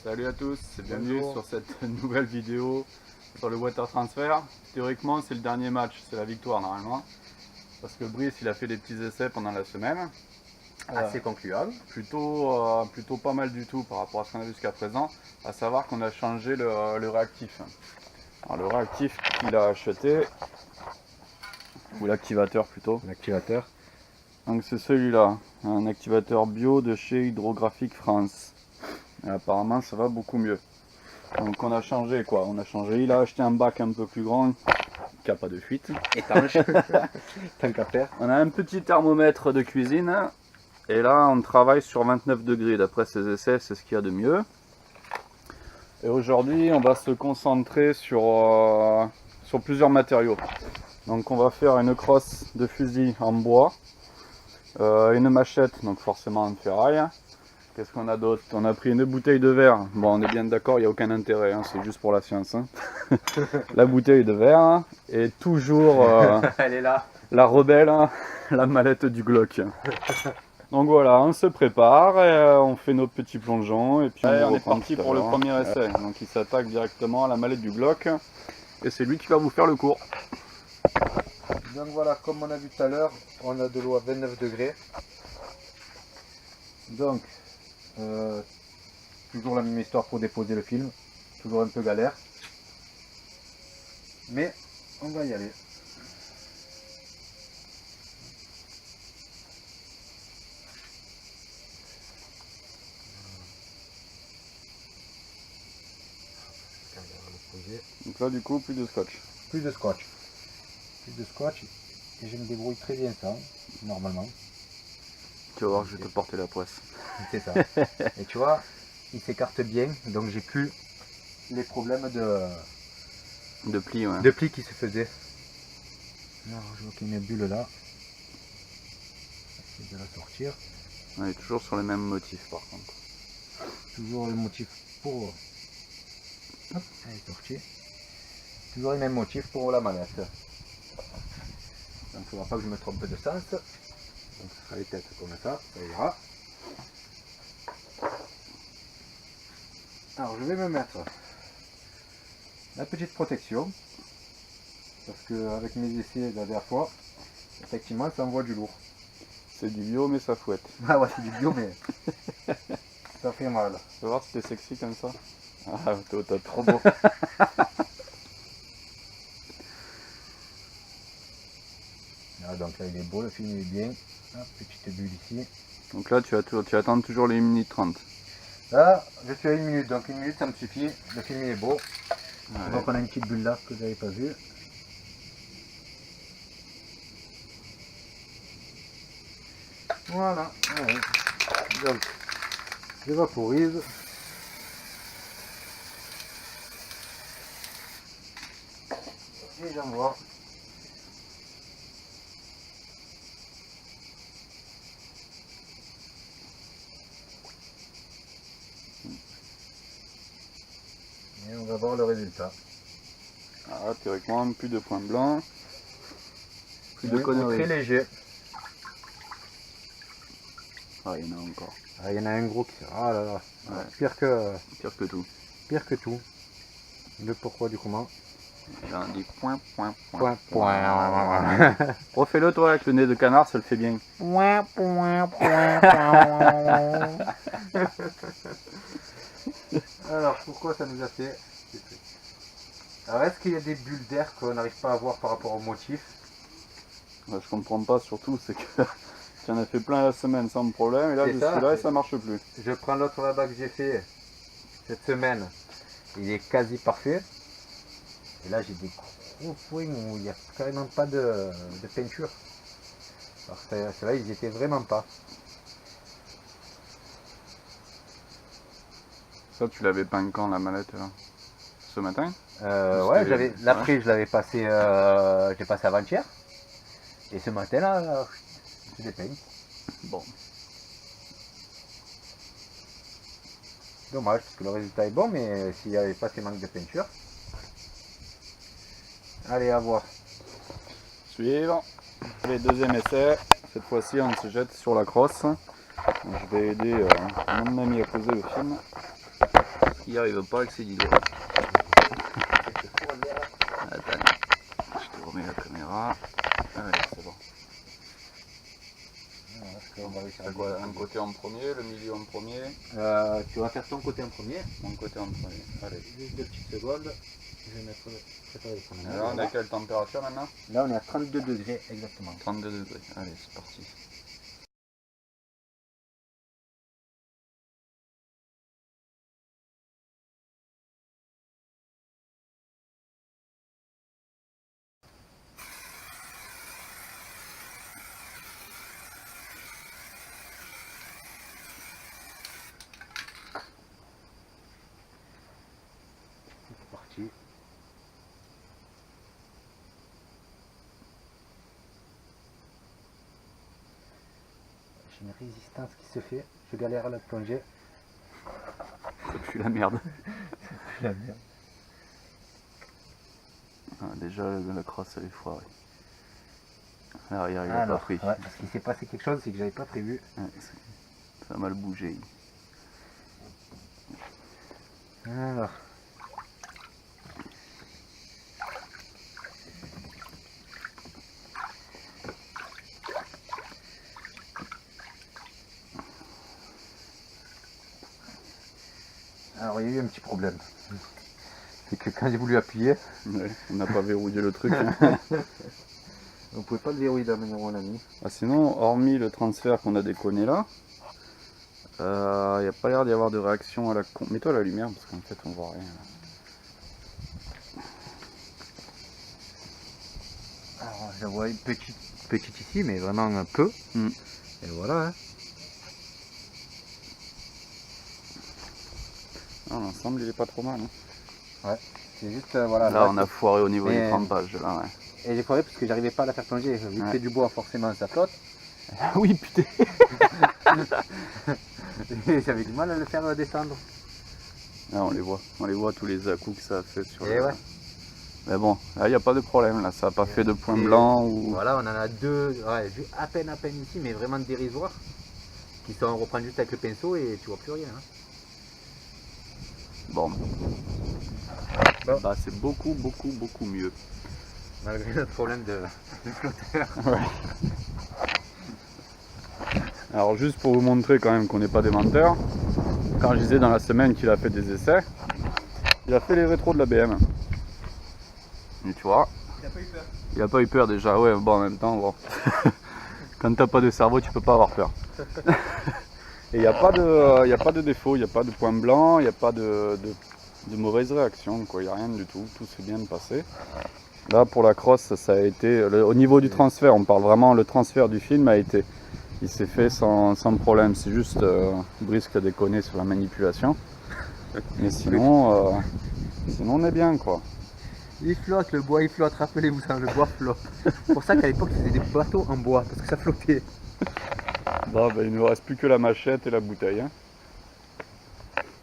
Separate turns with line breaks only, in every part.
Salut à tous, et bienvenue sur cette nouvelle vidéo sur le water transfer. Théoriquement c'est le dernier match, c'est la victoire normalement. Parce que Brice il a fait des petits essais pendant la semaine.
Assez concluant.
Plutôt pas mal du tout par rapport à ce qu'on a vu jusqu'à présent. À savoir qu'on a changé le réactif. Alors, le réactif qu'il a acheté, ou l'activateur plutôt.
L'activateur.
Donc c'est celui-là, un activateur bio de chez Hydrographique France. Et apparemment ça va beaucoup mieux. Donc on a changé quoi, il a acheté un bac un peu plus grand, qui n'a pas de fuite.
Étanche. Tant qu'à faire.
On a un petit thermomètre de cuisine, et là on travaille sur 29 degrés, d'après ces essais c'est ce qu'il y a de mieux. Et aujourd'hui on va se concentrer sur plusieurs matériaux. Donc on va faire une crosse de fusil en bois, une machette, donc forcément en ferraille. Qu'est-ce qu'on a d'autre? On a pris une bouteille de verre. Bon, on est bien d'accord, il n'y a aucun intérêt, hein, c'est juste pour la science. Hein. La bouteille de verre et toujours
Elle est là.
la rebelle, hein, la mallette du Glock. Donc voilà, on se prépare, et, on fait nos petits plongeons et puis on est parti pour le premier essai. Donc il s'attaque directement à la mallette du Glock et c'est lui qui va vous faire le cours.
Donc voilà, comme on a vu tout à l'heure, on a de l'eau à 29 degrés. Donc, toujours la même histoire pour déposer le film. Toujours un peu galère. Mais on va y aller.
Donc là du coup, plus de scotch.
Plus de scotch. Plus de scotch. Et je me débrouille très bien ça, normalement.
Tu vas voir, je vais te porter la poisse.
C'est ça. Et tu vois, il s'écarte bien, donc j'ai plus les problèmes
De plis, ouais.
de plis qui se faisaient. Alors je vois qu'il y a une bulle là. J'essaie de la sortir.
On est toujours sur les mêmes motifs par contre.
Toujours le motif pour... Hop, elle est sortie. Toujours les mêmes motifs pour la manette. Donc il ne faudra pas que je me trompe de sens. Donc ce sera les têtes comme ça ira. Alors je vais me mettre la petite protection. Parce qu'avec mes essais la dernière fois, effectivement ça envoie du lourd.
C'est du bio mais ça fouette.
Ah ouais, c'est du bio mais ça fait mal.
Tu vas voir si t'es sexy comme ça. Ah, t'es au top.
Trop beau. Ah, donc là il est beau, le film il est bien. Hop, petite bulle ici.
Donc là tu attends toujours les 1 minute 30.
Là je suis à 1 minute, donc 1 minute ça me suffit. Le film il est beau.
Ouais.
Donc on a une petite bulle là que vous n'avez pas vue. Voilà. Ouais. Donc je vaporise. Et j'envoie. Et on va voir le résultat.
Ah, théoriquement, plus de points blancs. Plus de
Oui,
conneries.
très léger.
Ah, il y en a encore.
Ah, il y en a un gros qui... Ah là là.
Ouais.
Pire que
Tout.
Pire que tout. Le pourquoi du comment.
Et là, on dit point.
Point.
Refais-le toi avec le nez de canard, ça le fait bien.
Alors pourquoi ça nous a fait ces trucs? Alors est-ce qu'il y a des bulles d'air qu'on n'arrive pas à voir par rapport au motif?
Je comprends pas surtout, c'est que tu en as fait plein la semaine sans problème, et là,
C'est
je
ça,
suis là et ça marche plus.
Je prends l'autre là-bas que j'ai fait cette semaine. Il est quasi parfait. Et là j'ai des gros points où il n'y a carrément pas de peinture. Alors ceux-là ils étaient vraiment pas.
Ça, tu l'avais peint quand la mallette là? Ce matin?
Ouais, je l'avais passé, j'ai passé avant-hier. Et ce matin là, je l'ai peint.
Bon.
Dommage parce que le résultat est bon, mais s'il n'y avait pas ces manques de peinture. Allez, à voir.
Suivre. Allez, deuxième essai. Cette fois-ci, on se jette sur la crosse. Donc, je vais aider mon ami à poser le film. Il n'y arrive pas avec ses 10 doigts. Attends, je te remets la caméra. Allez, c'est bon. C'est quoi, un côté en premier, le milieu en premier?
Tu vas faire ton côté en premier.
Mon côté en premier. Allez.
Juste 2 petites secondes. Je vais mettre préparer le chronomètre.
Alors, on est à quelle température maintenant?
Là, on est à 32 degrés exactement.
32 degrés. Allez, c'est parti.
C'est parti. J'ai une résistance qui se fait. Je galère à la plonger.
Ça pue la merde.
La merde.
Ah, déjà, la crosse, elle est foirée. L'arrière, il a pas pris.
Ouais, parce qu'il s'est passé quelque chose, c'est que j'avais pas prévu.
Ouais, ça a mal bougé.
Alors. Alors, il y a eu un petit problème. C'est que quand j'ai voulu appuyer,
Ouais, on n'a pas verrouillé le truc. Hein.
on pouvait pas le verrouiller de la manière où on l'a mis.
Ah, sinon, hormis le transfert qu'on a déconné là, il n'y a pas l'air d'y avoir de réaction à la con. Mets-toi la lumière parce qu'en fait on voit rien.
Alors, je vois une petite ici, mais vraiment un peu. Et voilà. Hein.
Ah, l'ensemble il est pas trop mal. Hein.
Ouais, c'est juste voilà.
Là on a foiré au niveau du
Mais-
trempage. Là, ouais.
Et j'ai foiré parce que j'arrivais pas à la faire plonger. Vu que
Ouais.
c'est du bois, forcément ça flotte.
Ah oui, putain.
Et j'avais du mal à le faire descendre.
Ah, on les voit tous les à-coups que ça a fait sur
Et
le...
ouais.
Mais bon, là il n'y a pas de problème, là ça n'a pas fait de points
Et
blancs ou...
Voilà, on en a deux, ouais, à peine ici, mais vraiment dérisoires. Qui sont, on reprend juste avec le pinceau et tu vois plus rien. Hein.
Bon.
Bon.
Bah c'est beaucoup mieux.
Malgré notre problème de flotteur.
Ouais. Alors juste pour vous montrer quand même qu'on n'est pas des menteurs, quand je disais dans la semaine qu'il a fait des essais, il a fait les rétros de la BM. Et tu vois,
Il a pas eu peur.
il a pas eu peur déjà, ouais bon en même temps, bon. Quand t'as pas de cerveau tu peux pas avoir peur. Et il n'y a pas de défaut, il n'y a pas de point blanc, il n'y a pas de mauvaise réaction, quoi. Il n'y a rien du tout, tout s'est bien passé. Là pour la crosse ça a été, au niveau du transfert, on parle vraiment, le transfert du film a été, il s'est fait sans problème, c'est juste Brice qui a déconné sur la manipulation. Mais sinon, sinon on est bien quoi.
Il flotte, le bois il flotte, rappelez-vous ça, le bois flotte. C'est pour ça qu'à l'époque ils faisaient des bateaux en bois, parce que ça flottait.
Bon, ben, il ne nous reste plus que la machette et la bouteille. Hein.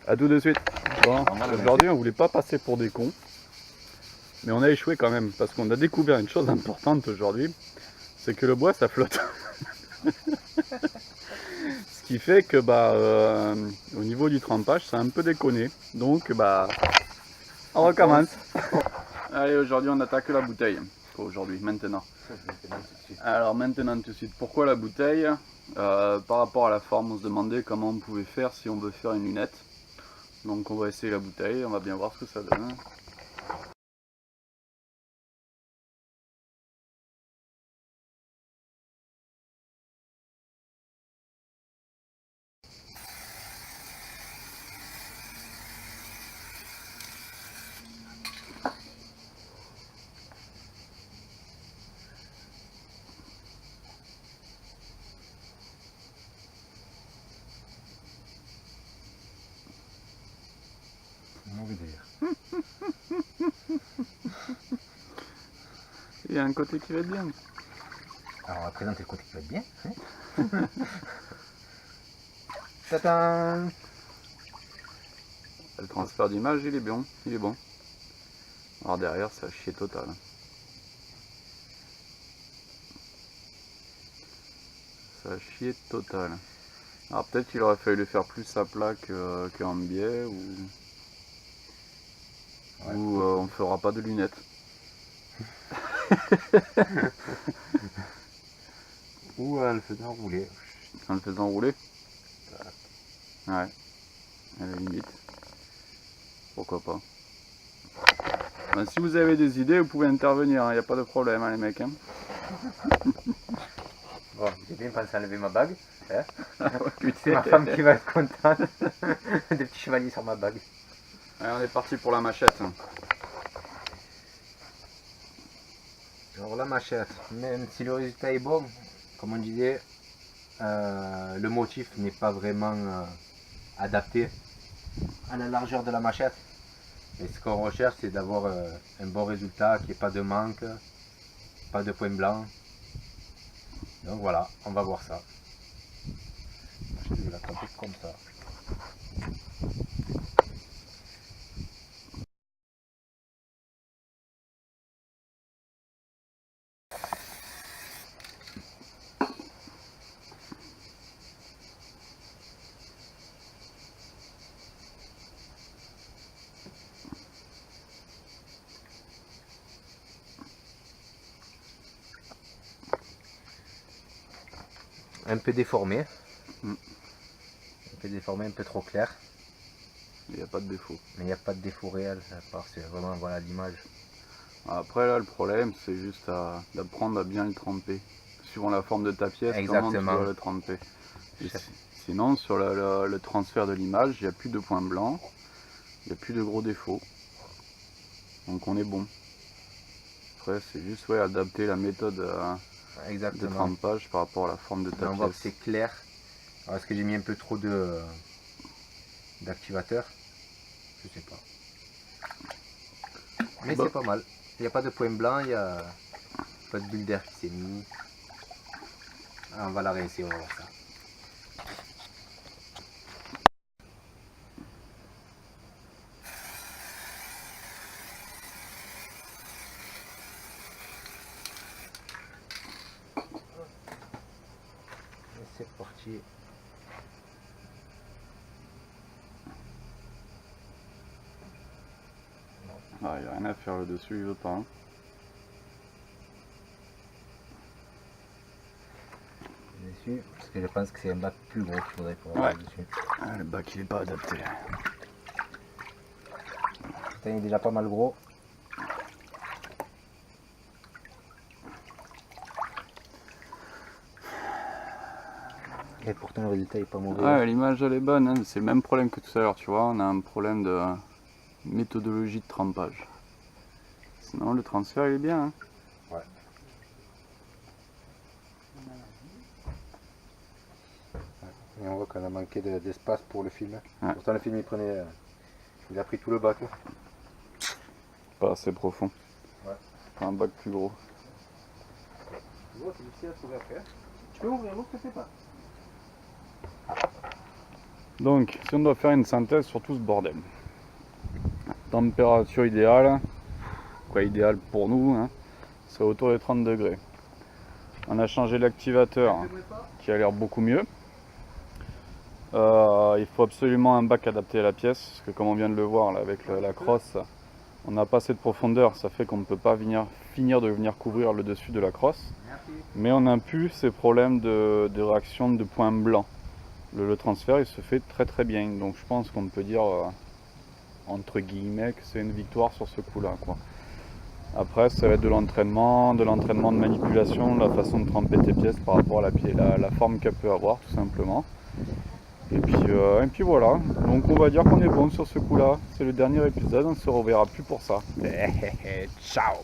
A tout de suite. Bon, aujourd'hui on voulait pas passer pour des cons. Mais on a échoué quand même, parce qu'on a découvert une chose importante aujourd'hui, c'est que le bois ça flotte. Ce qui fait que bah, au niveau du trempage ça a un peu déconné. Donc bah, on recommence. Allez, aujourd'hui on attaque la bouteille. Aujourd'hui, maintenant. Alors maintenant tout de suite, pourquoi la bouteille? Par rapport à la forme, on se demandait comment on pouvait faire si on veut faire une lunette. Donc on va essayer la bouteille, on va bien voir ce que ça donne.
Mauvais délire.
Il y a un côté qui va être bien.
Alors on va présenter le côté qui va être bien. Hein. Tadam.
Le transfert d'image il est bon, il est bon. Alors derrière ça a chier total. Ça a chier total. Alors peut-être qu'il aurait fallu le faire plus à plat qu'en biais ou...
Ouais.
où on ne fera pas de lunettes.
Ou en le faisant rouler.
En le faisant rouler. Ouais, à la limite. Pourquoi pas. Ben, si vous avez des idées, vous pouvez intervenir, il n'y a pas de problème, hein, les mecs. Hein.
Bon, j'ai bien pensé à enlever ma bague. Hein.
Ouais,
C'est ma femme qui va être contente. Des petits chevaliers sur ma bague.
Allez, on est parti pour la machette.
Alors la machette, même si le résultat est bon, comme on disait, le motif n'est pas vraiment adapté à la largeur de la machette. Et ce qu'on recherche, c'est d'avoir un bon résultat, qu'il n'y ait pas de manque, pas de points blancs. Donc voilà, on va voir ça. Je vais la tremper comme ça. Un peu déformé. Un peu déformé, un peu trop clair.
Il n'y a pas de défaut.
Mais il n'y a pas de défaut réel, à part c'est vraiment voilà l'image.
Après là, le problème, c'est juste d'apprendre à bien le tremper. Suivant la forme de ta pièce, comment tu
Exactement.
dois le tremper. Sinon, sur le transfert de l'image, il n'y a plus de points blancs, il n'y a plus de gros défauts. Donc on est bon. Après, c'est juste adapter la méthode de trempage par rapport à la forme de ta pièce.
On voit que c'est clair. Alors, est-ce que j'ai mis un peu trop d'activateur? Je sais pas. Mais c'est pas mal. Il n'y a pas de point blanc, il n'y a pas de bulle d'air qui s'est mis. On va la réessayer, on va voir ça. Et c'est parti.
Ah, il n'y a rien à faire le dessus, il veut pas. Hein.
Dessus, parce que je pense que c'est un bac plus gros qu'il faudrait pour avoir dessus.
Ah, le bac il est pas adapté.
Il est déjà pas mal gros. Et pourtant le résultat est pas mauvais.
Ouais, l'image elle est bonne, hein. C'est le même problème que tout à l'heure, tu vois, on a un problème de méthodologie de trempage. Sinon le transfert il est bien. Hein.
Ouais. Et on voit qu'on a manqué d'espace pour le film.
Ouais.
Pourtant le film il a pris tout le bac.
Pas assez profond.
Ouais.
Pas un bac plus gros.
Tu vois, c'est difficile à trouver après. Tu peux ouvrir l'autre, c'est pas.
Donc, si on doit faire une synthèse sur tout ce bordel. Température idéale, quoi idéal pour nous, hein, c'est autour des 30 degrés. On a changé l'activateur qui a l'air beaucoup mieux. Il faut absolument un bac adapté à la pièce, parce que comme on vient de le voir là, avec la crosse, on n'a pas assez de profondeur, ça fait qu'on ne peut pas finir de venir couvrir le dessus de la crosse. Mais on n'a plus ces problèmes de réaction de points blancs. Le transfert il se fait très très bien, donc je pense qu'on peut dire entre guillemets que c'est une victoire sur ce coup là quoi. Après ça va être de l'entraînement de manipulation, de la façon de tremper tes pièces par rapport à la forme qu'elle peut avoir tout simplement. Et puis voilà, donc on va dire qu'on est bon sur ce coup là, c'est le dernier épisode, on ne se reverra plus pour ça. Ciao.